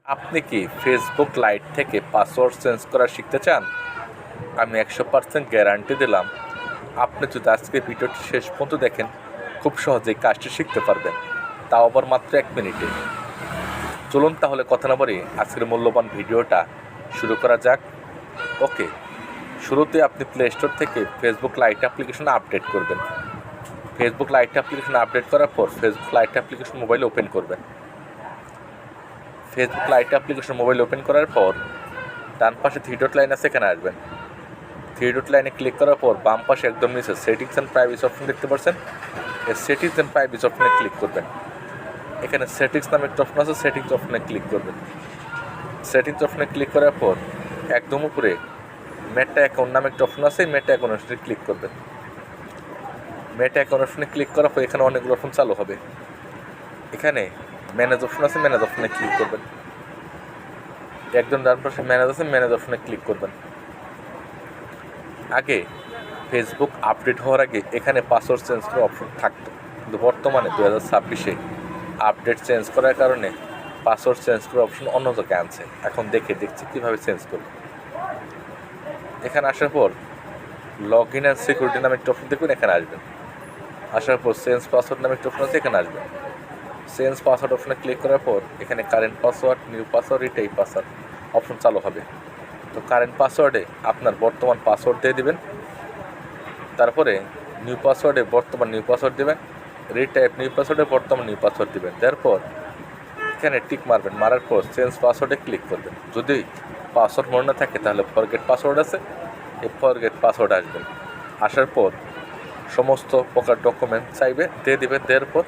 আপনি কি Facebook light থেকে পাসওয়ার্ড চেঞ্জ করা শিখতে চান? আমি 100% গ্যারান্টি দিলাম, আপনি যদি আজকে ভিডিওটি শেষ পর্যন্ত দেখেন, খুব সহজেই কাজটি শিখতে পারবেন, তাও আবার মাত্র 1 মিনিটে। চলুন তাহলে কথা না বলে আজকের মূল্যবান ভিডিওটা শুরু করা যাক। ওকে, শুরুতে আপনি প্লে স্টোর থেকে ফেসবুক লাইট অ্যাপ্লিকেশন আপডেট করবেন। ফেসবুক লাইট অ্যাপ্লিকেশন আপডেট করার পর ফেসবুক লাইট অ্যাপ্লিকেশন মোবাইলে ওপেন করবেন। Facebook light application mobile open করার পর ডান পাশে 3 ডট লাইন আছে, এখানে আসবেন। 3 ডট লাইনে ক্লিক করার পর বাম পাশে একদম নিচে সেটিংস অ্যান্ড প্রাইভেসি অপশন দেখতে পাচ্ছেন। এই সেটিংস অ্যান্ড প্রাইভেসি অপশনে ক্লিক করবেন। এখানে সেটিংস নামে একটা অপশন আছে, সেটিংস অপশনে ক্লিক করবেন। সেটিংস অপশনে ক্লিক করার পর একদম উপরে মেটা অ্যাকাউন্ট নামে একটা অপশন আছে, মেটা অ্যাকাউন্ট অপশনে ক্লিক করবেন। মেটা অ্যাকাউন্ট অপশনে ক্লিক করার পর এখানে অনেকগুলো অপশন চালু হবে। এখানে ম্যানেজ অপশন আছে, ম্যানেজ অপশনে ক্লিক করবেন। একদম ডান পাশে ম্যানেজ আছে, ম্যানেজ অপশনে ক্লিক করবেন। আগে ফেসবুক আপডেট হওয়ার আগে এখানে পাসওয়ার্ড চেঞ্জ করার অপশন থাকতো, কিন্তু বর্তমানে 2026-এ আপডেট চেঞ্জ করার কারণে পাসওয়ার্ড চেঞ্জ করার অপশন অন্য জায়গায় আনছে। এখন দেখছি কীভাবে চেঞ্জ করব। এখানে আসার পর লগ ইন অ্যান্ড সিকিউরিটি নামে একটা অপশন দেখবেন, এখানে আসবেন। আসার পর চেঞ্জ পাসওয়ার্ড নামে একটা অপশন আছে, এখানে আসবেন। চেঞ্জ পাসওয়ার্ড অপশনে ক্লিক করার পর এখানে current password, new password, retype password option চালু হবে। তো কারেন্ট পাসওয়ার্ডে আপনার বর্তমান পাসওয়ার্ড দিয়ে দেবেন, তারপরে নিউ পাসওয়ার্ডে বর্তমান নিউ পাসওয়ার্ড দেবেন, রিটাইপ নিউ পাসওয়ার্ডে বর্তমান নিউ পাসওয়ার্ড দেবেন। তারপর এখানে টিক মারবেন, মারার পর চেঞ্জ পাসওয়ার্ডে ক্লিক করবেন। যদি পাসওয়ার্ড মনে না থাকে তাহলে ফরগেট পাসওয়ার্ড আছে, এই ফরগেট পাসওয়ার্ড আসবেন। আসার পর সমস্ত প্রকার ডকুমেন্ট চাইবে, দিয়ে দেবেন। দেওয়ার পর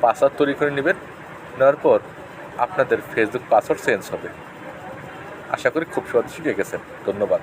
পাসওয়ার্ড তৈরি করে নেবেন। নেওয়ার পর আপনাদের ফেসবুক পাসওয়ার্ড চেঞ্জ হবে। আশা করি খুব সহজে শিখে গেছেন। ধন্যবাদ।